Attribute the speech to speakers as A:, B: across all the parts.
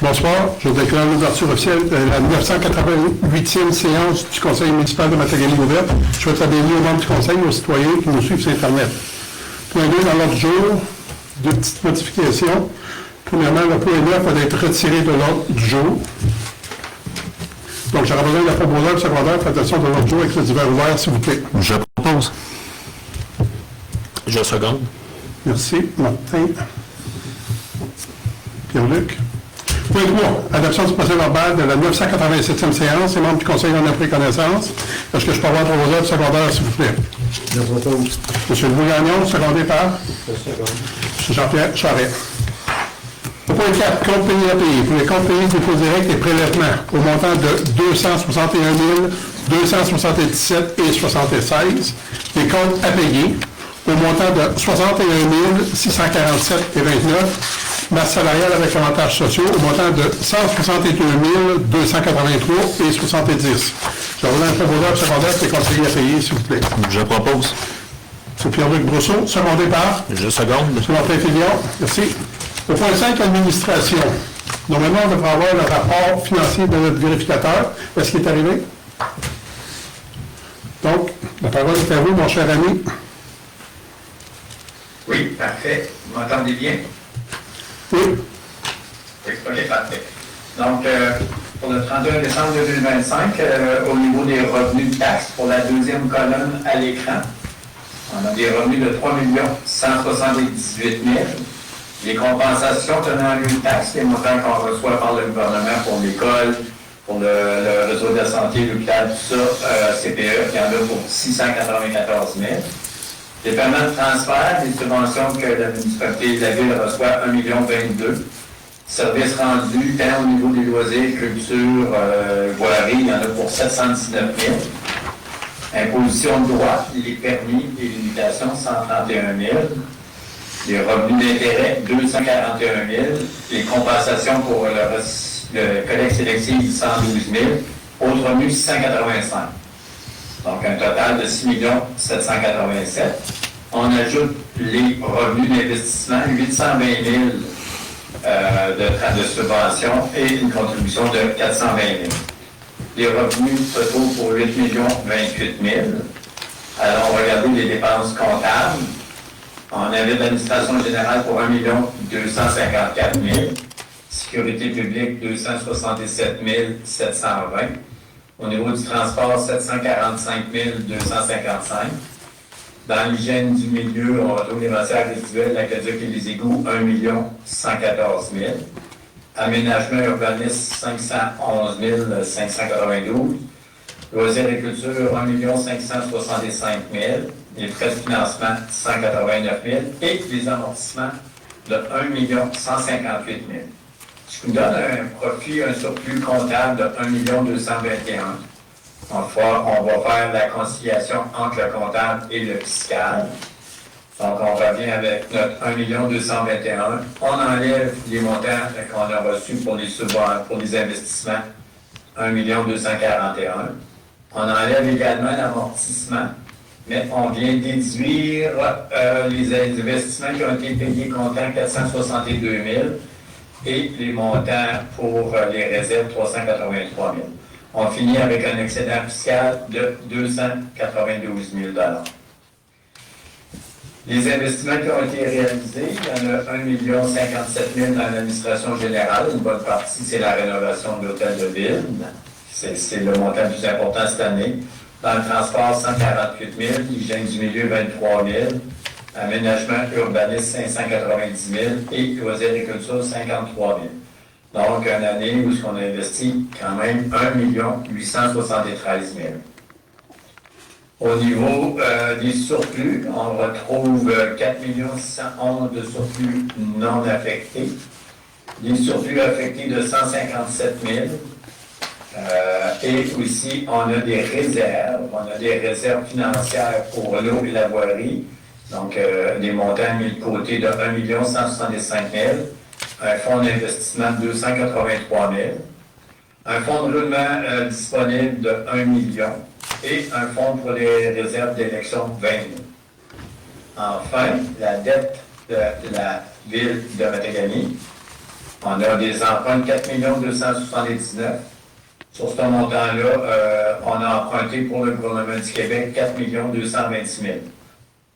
A: Bonsoir, je déclare l'ouverture officielle de la 988e séance du Conseil municipal de Matagami ouverte. Je souhaite la bienvenue aux membres du Conseil et aux citoyens qui nous suivent sur Internet. Point 2 dans l'ordre du jour, deux petites modifications. Premièrement, le point 9 va être retiré de l'ordre du jour. Donc, j'aurai besoin de la proposition secondaire. Faites attention de l'ordre du jour avec le divers ouvert, s'il vous plaît.
B: Je propose. Je seconde.
A: Merci. Martin. Pierre-Luc. Point 3. Adoption du procès verbal de la 987e séance. Les membres du Conseil en ont pris connaissance. Est-ce que je peux avoir un proposition secondaire, s'il vous plaît?
C: Je propose.
A: M. Louis-Gagnon, secondé par? M. Jean-Pierre Charest. Point 4. Compte payé à payer. Pour les comptes payés, dépôts directs et prélèvements au montant de 261 277 et 76. Les comptes à payer au montant de 61 647 et 29. Masse salariale avec avantages sociaux au montant de 162 283 et 70. Je vais vous donner un proposeur secondaire pour les comptes payés à payer, s'il vous plaît.
B: Je propose.
A: M. Pierre-Luc Brousseau, secondé par?
B: Je seconde.
A: M. Martin Fillon, merci. Au point 5, administration. Normalement, on devrait avoir le rapport financier de notre vérificateur. Est-ce qu'il est arrivé? Donc, la parole est à vous, mon cher ami.
D: Oui, parfait. Vous m'entendez bien?
A: Oui.
D: Oui, OK, parfait. Donc, pour le 31 décembre 2025, au niveau des revenus de taxes, pour la deuxième colonne à l'écran, on a des revenus de 3 178 000. Les compensations tenant lieu de taxes, les montants qu'on reçoit par le gouvernement pour l'école, pour le réseau de la santé, l'hôpital, tout ça, CPE, il y en a pour 694 000. Les paiements de transfert, les subventions que la municipalité de la ville reçoit, 1 22 000. Services rendus, tant au niveau des loisirs, culture, voirie, il y en a pour 719 000. Imposition de droit, les permis et limitations, 131 000. Les revenus d'intérêt, 241 000. Les compensations pour le collecte sélective, 112 000. Autres revenus, 685 000. Donc, un total de 6 787 000. On ajoute les revenus d'investissement, 820 000 de subventions et une contribution de 420 000. Les revenus totaux pour 8 028 000. Alors, on va regarder les dépenses comptables. On avait l'administration générale pour 1 254 000. Sécurité publique, 277 720. Au niveau du transport, 745 255. Dans l'hygiène du milieu, on retrouve les matières résiduelles, l'aqueduc et les égouts, 1 114 000. Aménagement urbanisme, 511 592. Loisirs et culture, 1 565 000. Les frais de financement, 189 000. Et les amortissements de 1 158 000. Ce qui nous donne un profit, un surplus comptable de 1 221 000. On va faire la conciliation entre le comptable et le fiscal. Donc, on revient avec notre 1 221 000. On enlève les montants qu'on a reçus pour les investissements, 1 241 000. On enlève également l'amortissement, mais on vient déduire les investissements qui ont été payés comptant 462 000 et les montants pour les réserves, 383 000. On finit avec un excédent fiscal de 292 000 $. Les investissements qui ont été réalisés, il y en a 1 057 000 dans l'administration générale. Une bonne partie, c'est la rénovation de l'hôtel de ville. C'est le montant le plus important cette année. Dans le transport, 148 000. Hygiène du milieu, 23 000. Aménagement urbaniste, 590 000. Et loisirs et culture, 53 000. Donc, une année où on a investi quand même 1 873 000. Au niveau des surplus, on retrouve 4 611 000 de surplus non affectés. Des surplus affectés de 157 000. Et aussi, on a des réserves. On a des réserves financières pour l'eau et la voirie. Donc, des montants mis de côté de 1 165 000. Un fonds d'investissement de 283 000, un fonds de roulement disponible de 1 million et un fonds pour les réserves d'élection 20 000. Enfin, la dette de la ville de Matagami On a des emprunts de 4 279 000. Sur ce montant-là, on a emprunté pour le gouvernement du Québec 4 226 000.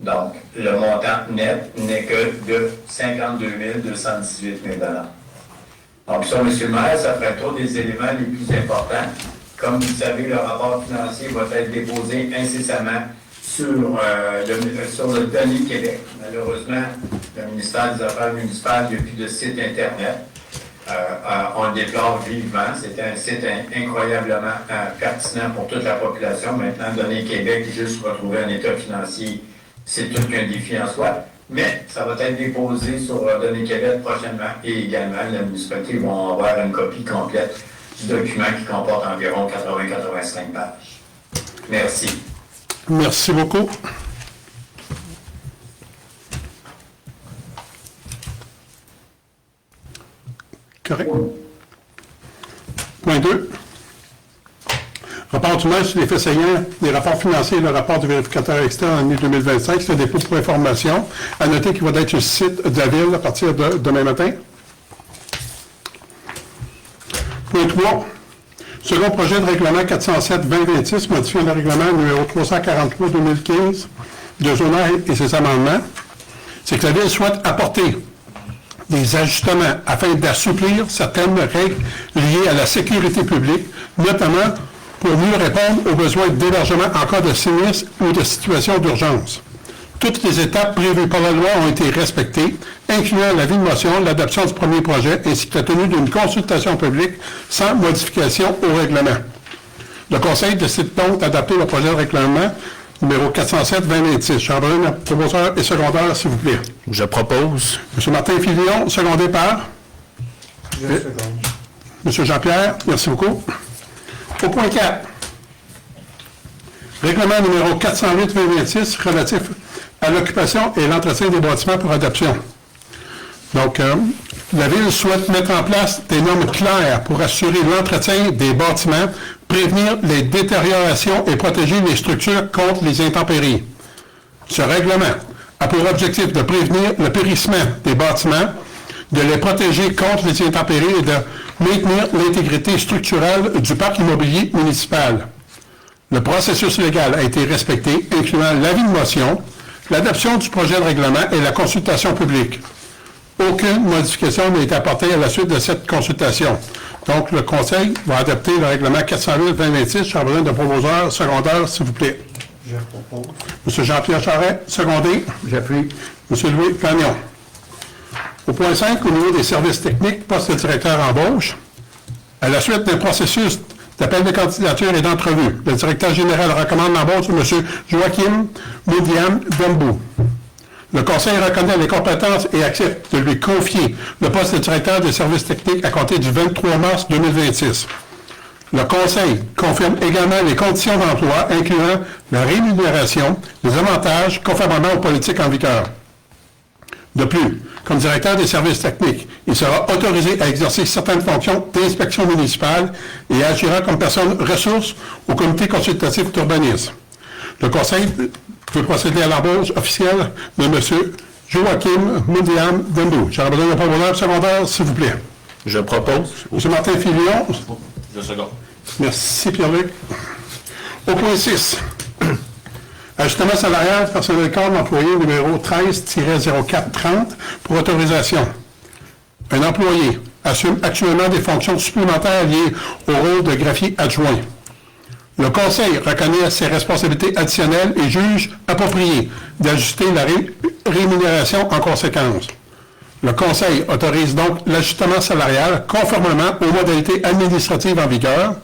D: Donc, le montant net n'est que de 52 218 000 $. Donc ça, M. le maire, ça ferait trop des éléments les plus importants. Comme vous le savez, le rapport financier va être déposé incessamment sur le Denis Québec. Malheureusement, le ministère des Affaires municipales n'a plus de site Internet. On le déplore vivement. C'était un site incroyablement pertinent pour toute la population. Maintenant, Donner Québec, juste retrouver un état financier, c'est tout qu'un défi en soi. Mais ça va être déposé sur Donner Québec prochainement et également, la municipalité vont avoir une copie complète du document qui comporte environ 80-85 pages. Merci.
A: Merci beaucoup. Correct. Point 2. Rapport du maire sur les faits saillants des rapports financiers et le rapport du vérificateur externe en année 2025. C'est un dépôt pour information. À noter qu'il va être sur le site de la Ville à partir de demain matin. Point 3. Second projet de règlement 407-2026, modifiant le règlement numéro 343-2015 de zonage et ses amendements. C'est que la Ville souhaite apporter des ajustements afin d'assouplir certaines règles liées à la sécurité publique, notamment pour mieux répondre aux besoins d'hébergement en cas de sinistre ou de situation d'urgence. Toutes les étapes prévues par la loi ont été respectées, incluant l'avis de motion, l'adoption du premier projet, ainsi que la tenue d'une consultation publique sans modification au règlement. Le Conseil décide donc d'adopter le projet de règlement numéro 407-2026. Chambrin, promoteur et secondaire, s'il vous plaît.
B: Je propose.
A: M. Martin Filion, secondé par? M. Jean-Pierre, merci beaucoup. Au point 4. Règlement numéro 408-2026 relatif à l'occupation et l'entretien des bâtiments pour adoption. Donc, la Ville souhaite mettre en place des normes claires pour assurer l'entretien des bâtiments, prévenir les détériorations et protéger les structures contre les intempéries. Ce règlement a pour objectif de prévenir le périssement des bâtiments, de les protéger contre les intempéries et de maintenir l'intégrité structurelle du parc immobilier municipal. Le processus légal a été respecté, incluant l'avis de motion, l'adoption du projet de règlement et la consultation publique. Aucune modification n'a été apportée à la suite de cette consultation. Donc, le Conseil va adopter le règlement 408-2026. J'ai besoin de proposeurs secondaires, s'il vous plaît.
C: Je propose.
A: M. Jean-Pierre Charest, secondé.
C: J'appuie.
A: M. Louis Gagnon. Au point 5, au niveau des services techniques, poste de directeur embauche. À la suite d'un processus d'appel de candidature et d'entrevue, le directeur général recommande l'embauche de M. Joachim Moudiam Dembou. Le Conseil reconnaît les compétences et accepte de lui confier le poste de directeur des services techniques à compter du 23 mars 2026. Le Conseil confirme également les conditions d'emploi, incluant la rémunération, les avantages, conformément aux politiques en vigueur. De plus, comme directeur des services techniques, il sera autorisé à exercer certaines fonctions d'inspection municipale et agira comme personne ressource au comité consultatif d'urbanisme. Le Conseil peut procéder à l'embauche officielle de M. Joachim Moudiam Dembou. J'aurais besoin d'un promoteur secondaire, s'il vous plaît.
B: Je propose.
A: M. Martin Filion.
B: Je second.
A: Merci, Pierre-Luc. Au point 6. Ajustement salarial, personnel cadre, employé numéro 13-0430 pour autorisation. Un employé assume actuellement des fonctions supplémentaires liées au rôle de greffier adjoint. Le Conseil reconnaît ses responsabilités additionnelles et juge approprié d'ajuster la rémunération en conséquence. Le Conseil autorise donc l'ajustement salarial conformément aux modalités administratives en vigueur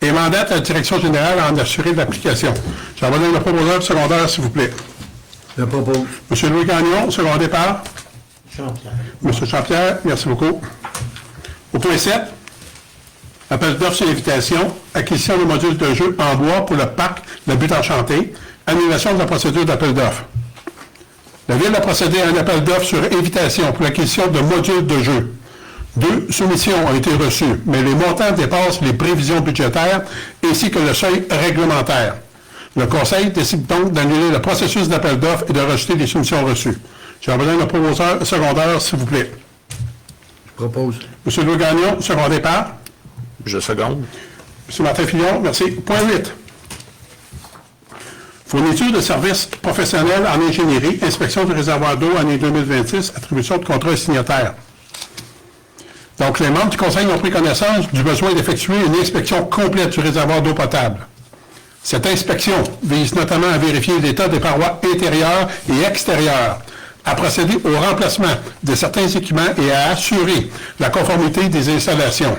A: et mandate la Direction générale à en assurer l'application. J'en donne le proposeur secondaire, s'il vous plaît.
C: Je propose.
A: M. Louis Gagnon, secondé par?
C: Jean-Pierre.
A: M. Jean-Pierre, merci beaucoup. Au point 7, appel d'offres sur invitation, acquisition de modules de jeu en bois pour le parc La Butte Enchantée, annulation de la procédure d'appel d'offres. La Ville a procédé à un appel d'offres sur invitation pour l'acquisition de modules de jeu. 2 soumissions ont été reçues, mais les montants dépassent les prévisions budgétaires ainsi que le seuil réglementaire. Le Conseil décide donc d'annuler le processus d'appel d'offres et de rejeter les soumissions reçues. J'ai besoin d'un proposeur secondaire, s'il vous plaît.
C: Je Propose.
A: M. Louis Gagnon, secondé par
B: Je seconde.
A: M. Martin Fillon, merci. Point 8. Fourniture de services professionnels en ingénierie, inspection du réservoir d'eau année 2026, attribution de contrat signataire. Donc, les membres du Conseil ont pris connaissance du besoin d'effectuer une inspection complète du réservoir d'eau potable. Cette inspection vise notamment à vérifier l'état des parois intérieures et extérieures, à procéder au remplacement de certains équipements et à assurer la conformité des installations.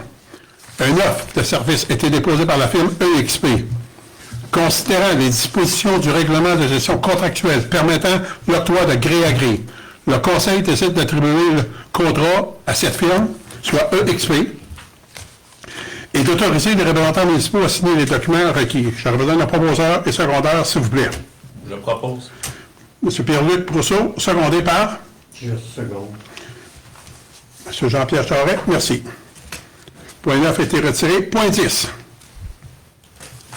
A: Une offre de service a été déposée par la firme EXP. Considérant les dispositions du règlement de gestion contractuelle permettant l'octroi de gré à gré, le Conseil décide d'attribuer le contrat à cette firme, soit EXP, et d'autoriser les représentants municipaux à signer les documents requis. J'aurais besoin d'un proposeur et secondaire, s'il vous plaît.
B: Je propose.
A: M. Pierre-Luc Brousseau, secondé par
C: Je seconde.
A: M. Jean-Pierre Charest, merci. Point 9 a été retiré. Point 10.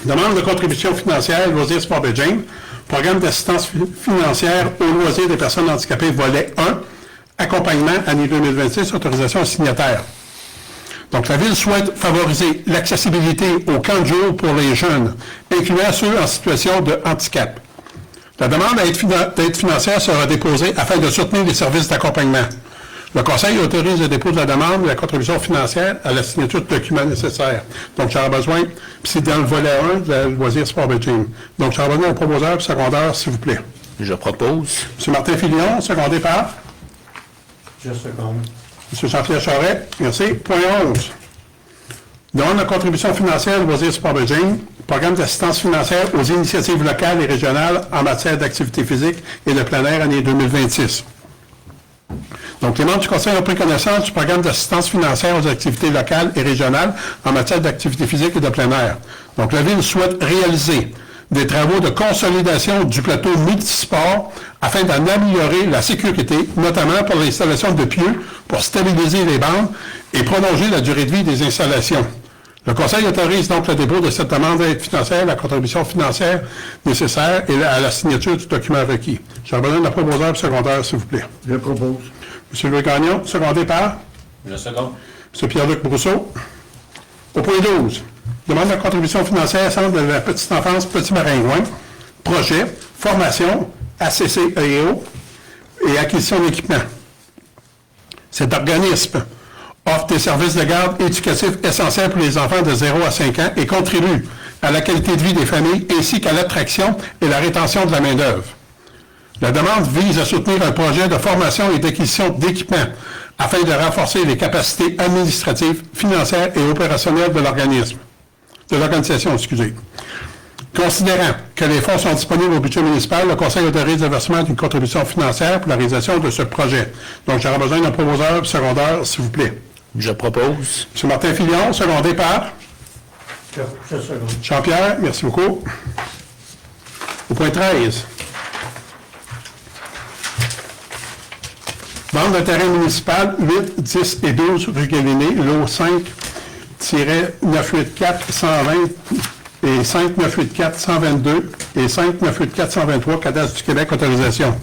A: Demande de contribution financière, loisirs sport James, programme d'assistance financière aux loisirs des personnes handicapées, volet 1, accompagnement, année 2026, autorisation signataire. Donc, la Ville souhaite favoriser l'accessibilité aux camps de jour pour les jeunes, incluant ceux en situation de handicap. La demande d'aide financière sera déposée afin de soutenir les services d'accompagnement. Le Conseil autorise le dépôt de la demande de la contribution financière à la signature de documents nécessaires. Donc, j'aurai besoin, puis c'est dans le volet 1 de la loisir sport Beijing. Donc, j'aurai besoin d'un proposeur et secondaire, s'il vous plaît.
B: Je propose.
A: M. Martin Fillon, secondé par
C: Je seconde.
A: M. Jean-Pierre Charest, merci. Point 11. Demande de contribution financière au loisir sport Beijing, programme d'assistance financière aux initiatives locales et régionales en matière d'activité physique et de plein air, année 2026. Donc, les membres du Conseil ont pris connaissance du programme d'assistance financière aux activités locales et régionales en matière d'activité physique et de plein air. Donc, la Ville souhaite réaliser des travaux de consolidation du plateau multisport afin d'en améliorer la sécurité, notamment pour l'installation de pieux pour stabiliser les bandes et prolonger la durée de vie des installations. Le Conseil autorise donc le dépôt de cette demande d'aide financière, la contribution financière nécessaire et à la signature du document requis. J'en besoin d'un proposeur secondaire, s'il vous plaît.
C: Je propose.
A: M. Louis Gagnon, secondé par
B: Je seconde.
A: M. Pierre-Luc Brousseau. Au point 12, demande de contribution financière Centre de la petite enfance Petit Maringouin, projet, formation, ACC-EO et acquisition d'équipement. Cet organisme offre des services de garde éducatifs essentiels pour les enfants de 0 à 5 ans et contribue à la qualité de vie des familles ainsi qu'à l'attraction et la rétention de la main-d'œuvre. La demande vise à soutenir un projet de formation et d'acquisition d'équipements afin de renforcer les capacités administratives, financières et opérationnelles de l'organisation. Considérant que les fonds sont disponibles au budget municipal, le Conseil autorise le versement d'une contribution financière pour la réalisation de ce projet. Donc, j'aurai besoin d'un proposeur secondaire, s'il vous plaît.
B: Je propose.
A: M. Martin Fillon, secondé par
C: Je seconde.
A: Jean-Pierre, merci beaucoup. Au point 13. Vente de terrain municipal 8, 10 et 12 rue Galliné, lot 5-984-120 et 5-984-122 et 5-984-123, cadastre du Québec, autorisation.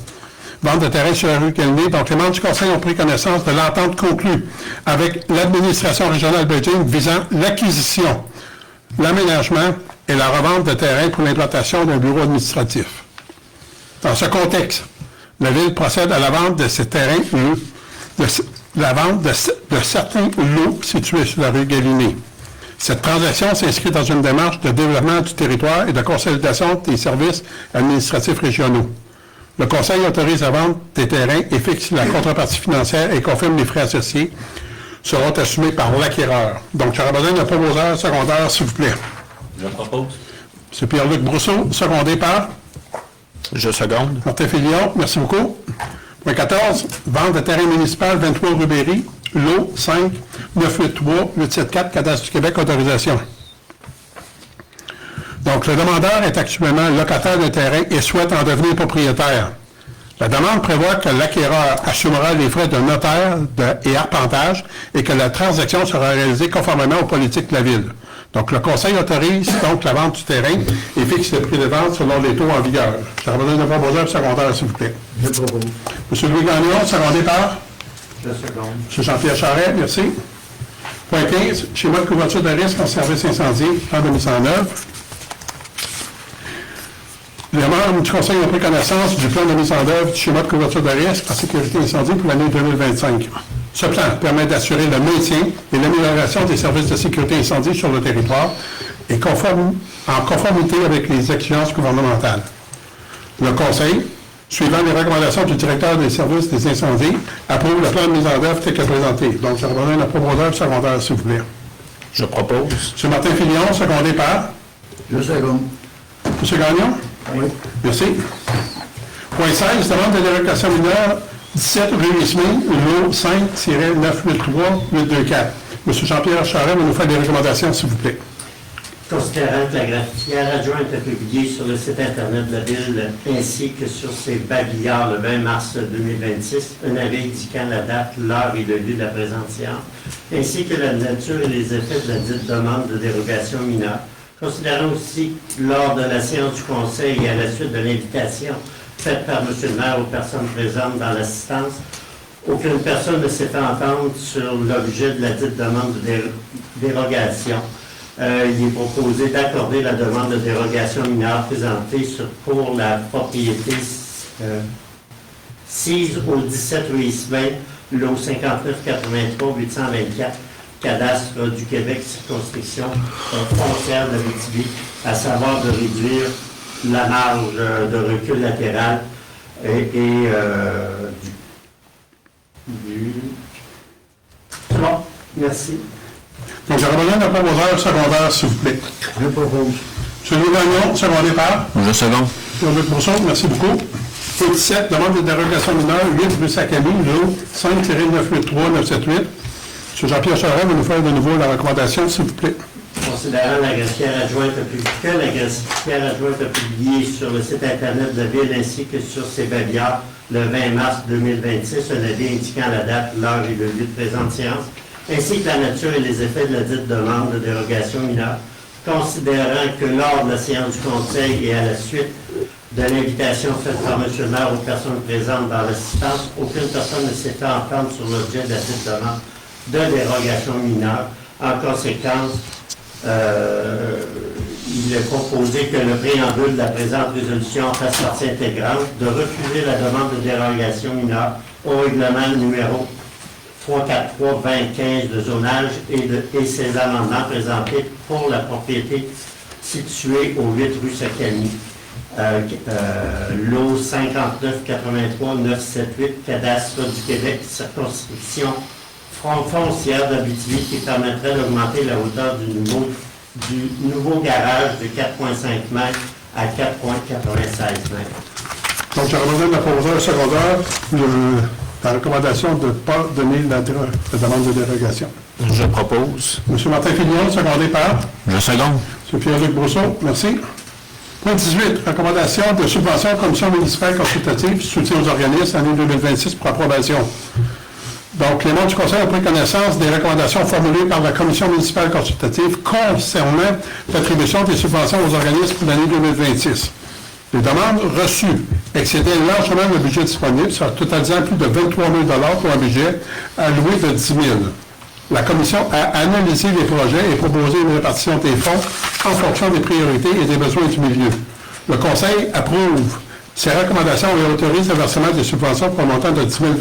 A: Vente de terrain sur la rue Galliné. Donc, les membres du Conseil ont pris connaissance de l'entente conclue avec l'administration régionale de Beijing visant l'acquisition, l'aménagement et la revente de terrain pour l'implantation d'un bureau administratif. Dans ce contexte, la Ville procède à la vente de ces terrains, de certains lots situés sur la rue Galliné. Cette transaction s'inscrit dans une démarche de développement du territoire et de consolidation des services administratifs régionaux. Le Conseil autorise la vente des terrains et fixe la contrepartie financière et confirme les frais associés seront assumés par l'acquéreur. Donc, j'aurais besoin d'un proposeur secondaire, s'il vous plaît.
B: Je propose.
A: M. Pierre-Luc Brousseau, secondé par
B: Je seconde.
A: Martin Fillon, merci beaucoup. Point 14, vente de terrain municipal 23 rue Berry, lot 5, 983, 874, cadastre du Québec, autorisation. Donc, le demandeur est actuellement locataire d'un terrain et souhaite en devenir propriétaire. La demande prévoit que l'acquéreur assumera les frais de notaire et arpentage et que la transaction sera réalisée conformément aux politiques de la Ville. Donc, le Conseil autorise donc la vente du terrain et fixe le prix de vente selon les taux en vigueur. J'aurais besoin d'un proposeur secondaire, s'il vous plaît.
C: Je propose.
A: M. Louis Gagnon, secondé par
C: Je seconde.
A: M. Jean-Pierre Charest, merci. Point 15, schéma de couverture de risque en service incendie, plan de mise en œuvre. Les membres du Conseil ont pris connaissance du plan de mise en œuvre du schéma de couverture de risque en sécurité incendie pour l'année 2025. Ce plan permet d'assurer le maintien et l'amélioration des services de sécurité incendie sur le territoire et en conformité avec les exigences gouvernementales. Le Conseil, suivant les recommandations du directeur des services des incendies, approuve le plan de mise en œuvre tel que présenté. Donc, je redonne un proposeur secondaire, s'il vous plaît.
B: Je propose.
A: M. Martin Fillon, secondé par
C: Je seconde.
A: M. Gagnon.
C: Oui.
A: Merci. Point 16, demande de dérogation mineure 17 rue Ismine, lot 5-983-824. M. Jean-Pierre Charest va nous faire des recommandations, s'il vous plaît.
E: Considérant que la graffière adjointe a publié sur le site Internet de la Ville ainsi que sur ses babillards le 20 mars 2026 un avis indiquant la date, l'heure et le lieu de la présente séance, ainsi que la nature et les effets de la dite demande de dérogation mineure. Considérant aussi, lors de la séance du Conseil et à la suite de l'invitation faite par M. le maire aux personnes présentes dans l'assistance, aucune personne ne s'est fait entendre sur l'objet de la dite demande de dérogation. Il est proposé d'accorder la demande de dérogation mineure présentée pour la propriété 6 au 17 rue Ismain, lot 59-83-824, cadastre du Québec, circonscription frontière de l'Abitibi, à savoir de réduire la marge de recul latéral et du... Bon, merci.
A: Donc, je redonne un proposeur secondaire, s'il vous plaît.
C: Je propose.
A: M. Louis Gagnon, secondé par
B: Je seconde.
A: Jean-Luc Brousseau, merci beaucoup. Point 17, demande de dérogation mineure 8 rue Sacamie, lot 5-983-978. M. Jean-Pierre Charest va nous faire de nouveau la recommandation, s'il vous plaît.
E: Considérant la greffière adjointe a publié sur le site Internet de la Ville ainsi que sur ses babillards le 20 mars 2026 un avis indiquant la date, l'heure et le lieu de présente séance, ainsi que la nature et les effets de la dite demande de dérogation mineure, considérant que lors de la séance du Conseil et à la suite de l'invitation faite par M. le maire aux personnes présentes dans l'assistance, aucune personne ne s'est fait entendre sur l'objet de la dite demande de dérogation mineure. En conséquence, il est proposé que le préambule de la présente résolution fasse partie intégrante de refuser la demande de dérogation mineure au règlement numéro 343-2015 de zonage et ses amendements présentés pour la propriété située au 8 rue Sacani, lot 59-83-978, cadastre du Québec, circonscription foncière d'Abitibi, qui permettrait d'augmenter la hauteur du nouveau garage de 4,5 mètres à 4,96 mètres.
A: Donc, je redonne le proposeur secondaire la recommandation de ne pas donner la demande de dérogation.
B: Je propose.
A: M. Martin Fillon, secondé par
B: Je seconde.
A: M. Pierre-Luc Brousseau, merci. Point 18, recommandation de subvention à la Commission municipale consultative, soutien aux organismes, année 2026 pour approbation. Donc, les membres du Conseil ont pris connaissance des recommandations formulées par la Commission municipale consultative concernant l'attribution des subventions aux organismes pour l'année 2026. Les demandes reçues excédaient largement le budget disponible, soit totalisant plus de 23 000 pour un budget alloué de 10 000. La Commission a analysé les projets et proposé une répartition des fonds en fonction des priorités et des besoins du milieu. Le Conseil approuve ces recommandations et autorise le versement des subventions pour un montant de 10 000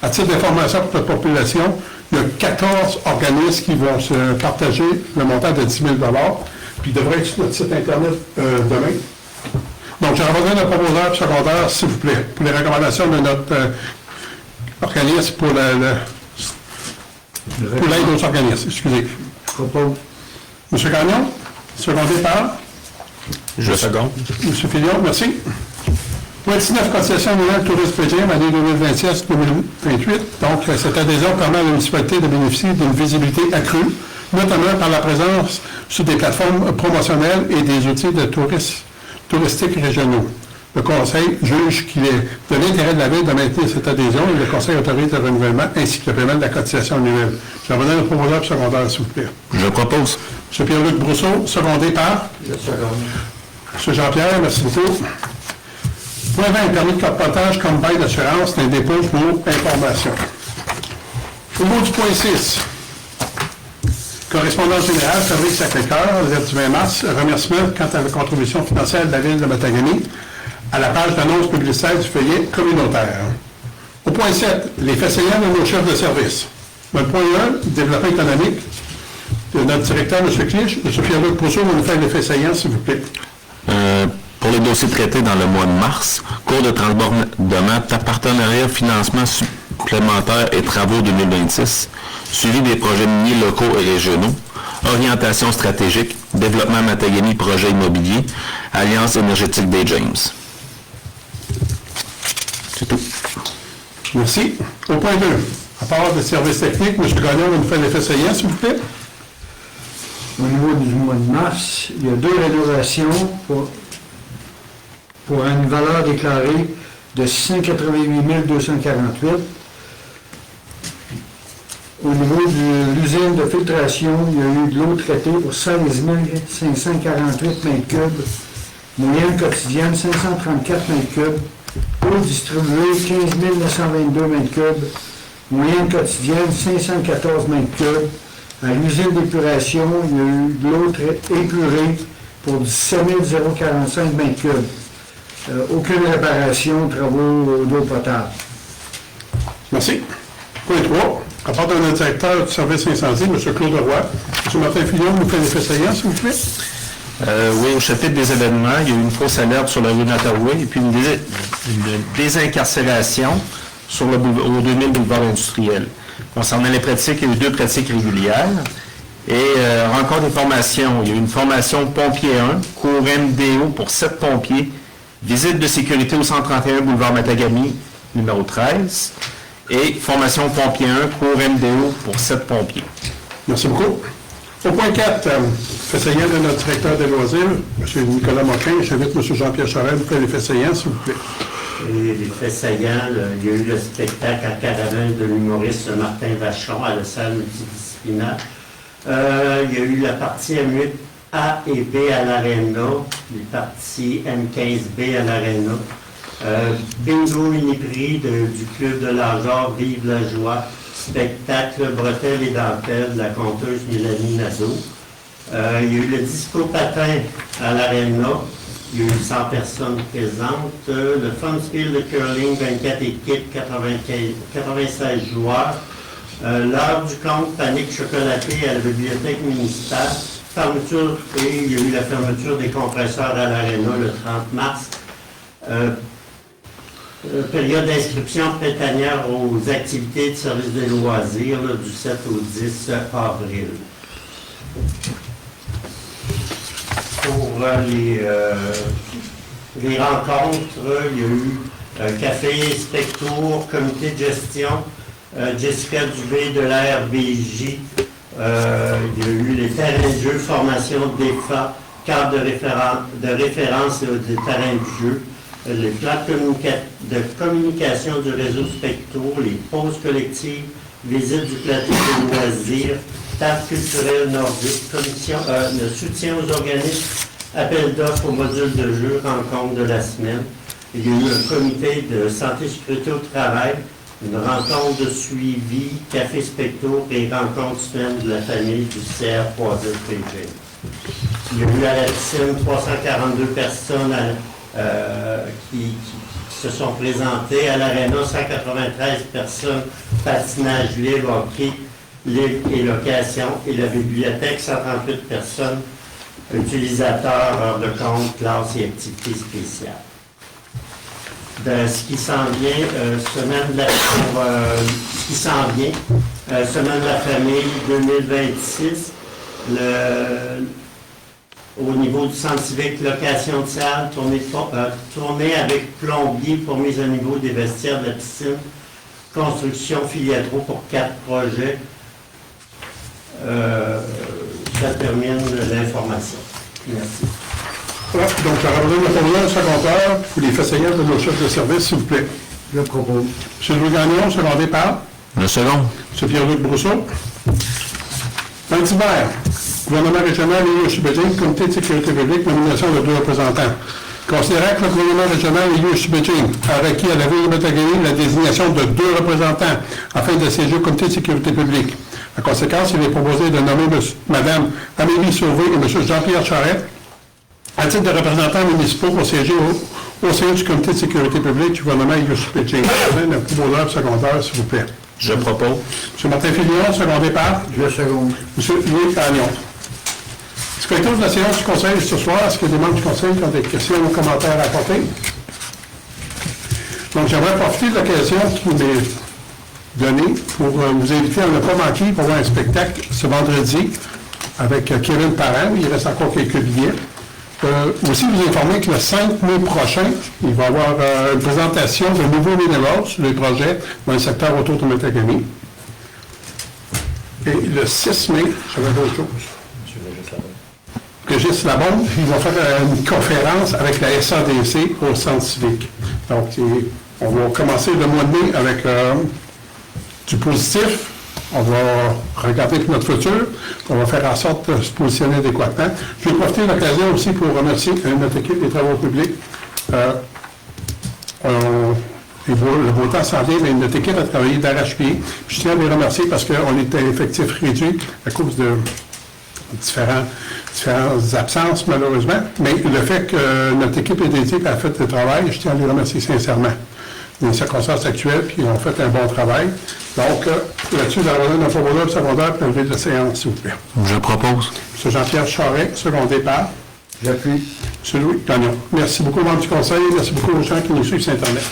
A: À titre d'information pour la population, il y a 14 organismes qui vont se partager le montant de 10 000 puis il devrait être sur notre site Internet demain. Donc, je reviendrai le proposeur secondaire, s'il vous plaît, pour les recommandations de notre organisme pour l'aide aux organismes. Excusez.
C: Je propose.
A: M. Gagnon, secondé par
B: Je seconde.
A: M. Fillon, merci. Point 19, cotisation annuelle tourisme PGM, année 2026-2028. Donc, cette adhésion permet à la municipalité de bénéficier d'une visibilité accrue, notamment par la présence sur des plateformes promotionnelles et des outils de touristiques régionaux. Le Conseil juge qu'il est de l'intérêt de la Ville de maintenir cette adhésion et le Conseil autorise le renouvellement ainsi que le paiement de la cotisation annuelle. Je vais donner le proposeur secondaire, s'il vous plaît.
B: Je propose.
A: M. Pierre-Luc Brousseau, secondé par
C: Je seconde.
A: M. Jean-Pierre, merci beaucoup. Point 20, permis de copotage comme bail d'assurance d'un dépôt pour information. Au bout du point 6, correspondance générale, Fabrique Sacré-Cœur, lettre du 20 mars, remerciement quant à la contribution financière de la Ville de Matagami à la page d'annonce publicitaire du feuillet communautaire. Au point 7, les faits saillants de nos chefs de service. Le point 1, développement économique, de notre directeur, M. Clich. M. Pierre-Luc Brousseau va nous faire les faits saillants, s'il vous plaît.
B: Pour les dossiers traités dans le mois de mars, cours de transbordement, partenariat, financement supplémentaire et travaux 2026, suivi des projets miniers locaux et régionaux, orientation stratégique, développement Matagami, projet immobilier, Alliance énergétique des James. C'est tout.
A: Merci. Au point 2, à part des services techniques, M. Gagnon va nous faire les faits saillants, s'il vous plaît.
C: Au niveau du mois de mars, il y a 2 rénovations pour une valeur déclarée de 688 248. Au niveau de l'usine de filtration, il y a eu de l'eau traitée pour 16 548 mètres cubes, moyenne quotidienne 534 mètres cubes, eau distribuée 15 922 mètres cubes, moyenne quotidienne 514 mètres cubes. À l'usine d'épuration, il y a eu de l'eau épurée pour 17 045 mètres cubes. Aucune réparation, travaux d'eau potable.
A: Merci. Point 3, à part de notre directeur du service incendie, M. Claude Leroy. M. Martin Fillon nous fait les faits saillants, s'il vous plaît.
F: Oui, au chapitre des événements, il y a eu une fausse alerte sur la rue Nottaway et puis une désincarcération sur au 2000 boulevard industriel. Concernant les pratiques, il y a eu 2 pratiques régulières. Et encore des formations. Il y a eu une formation pompier 1, cours MDO pour 7 pompiers, visite de sécurité au 131 boulevard Matagami, numéro 13, et formation pompier 1, cours MDO pour 7 pompiers.
A: Merci beaucoup. Au point 4, fait saillant de notre directeur des loisirs, M. Nicolas Moquin. J'invite M. Jean-Pierre Charest à nous faire les faits saillants, s'il vous plaît.
E: Et les faits saillants, il y a eu le spectacle à caravane de l'humoriste Martin Vachon à la salle multidisciplinaire. Il y a eu la partie M8 A et B à l'Arena, les parties M15B à l'Arena. Bingo Uniprix du Club de l'Argent, Vive la joie. Spectacle Bretelles et dentelles de la conteuse Mélanie Nadeau. Il y a eu le disco patin à l'Arena. Il y a eu 100 personnes présentes. Le Funfield de curling, 24 équipes, 96 joueurs. L'heure du compte, panique chocolatée à la bibliothèque municipale. Fermeture, et il y a eu la fermeture des compresseurs à l'Arena le 30 mars. Période d'inscription printanière aux activités de service des loisirs là, du 7 au 10 avril. Pour les rencontres, il y a eu Café Spectour, comité de gestion, Jessica Dubé de la RBJ, il y a eu les terrains de jeu, formation de défense, cadre de référence des terrains de jeu, les plans de communication du réseau Spectour, les pauses collectives, visite du plateau de loisirs, table culturelle nordique, le soutien aux organismes, appel d'offres au module de jeu, rencontre de la semaine. Il y a eu un comité de santé et sécurité au travail, une rencontre de suivi, café spectacle et rencontre semaine de la famille du CR3PG. Il y a eu à la piscine 342 personnes qui se sont présentées. À l'Arena, 193 personnes, patinage libre, hockey, libre et location. Et la bibliothèque, 138 personnes, utilisateurs, heures de compte, classes et activités spéciales. Ce qui s'en vient, semaine de la famille 2026, au niveau du centre civique, location de salle, tournée avec plombier pour mise à niveau des vestiaires de la piscine, construction filiatro pour 4 projets. Ça termine l'information. Merci.
A: Voilà, donc la rapporteure Napoléon, secondaire, pour les faits saillants de nos chefs de service, s'il vous plaît.
C: Je propose.
A: M. Louis Gagnon, secondé par
B: Le second.
A: M. Pierre-Luc Brousseau. Dans l'hiver, gouvernement régional et Subédine, comité de sécurité publique, nomination de 2 représentants. Considérant que le gouvernement régional et USBG a requis à la Ville de Matagami la désignation de 2 représentants afin de siéger au comité de sécurité publique. En conséquence, il est proposé de nommer Mme Amélie Sauvé et M. Jean-Pierre Charette à titre de représentants municipaux pour siéger au sein du comité de sécurité publique du gouvernement USBG. Un proposeur secondaire, s'il vous plaît.
F: Je propose.
A: M. Martin Fillon, secondé par
C: Je seconde.
A: M. Louis Gagnon. Ce qui est de la séance du Conseil ce soir, est-ce qu'il y a des membres du Conseil qui ont des questions ou commentaires à apporter? Donc, j'aimerais profiter de l'occasion qui m'est donnée pour vous inviter à ne pas manquer pour voir un spectacle ce vendredi avec Kevin Parent. Il reste encore quelques billets. Aussi, vous informer que le 5 mai prochain, il va y avoir une présentation de nouveaux minerals sur les projets dans le secteur autour de Matagami. Et le 6 mai, j'avais d'autres choses. Régis Labombe, il va faire une conférence avec la SADC au Centre civique. Donc, on va commencer le mois de mai avec du positif. On va regarder pour notre futur. On va faire en sorte de se positionner adéquatement. Je vais profiter de l'occasion aussi pour remercier notre équipe des travaux publics. Le beau temps s'en vient, mais notre équipe a travaillé d'arrache-pied. Je tiens à les remercier parce qu'on était à effectif réduit à cause de différentes absences, malheureusement. Mais le fait que notre équipe est dédiée et a fait le travail, je tiens à les remercier sincèrement. Dans les circonstances actuelles, puis ils ont fait un bon travail. Donc, là-dessus, dans un proposeur secondaire pour lever de la séance, s'il vous plaît.
B: Je propose.
A: M. Jean-Pierre Charest, secondé par
C: J'appuie.
A: M. Louis Gagnon. Merci beaucoup aux membres du Conseil. Merci beaucoup aux gens qui nous suivent sur Internet.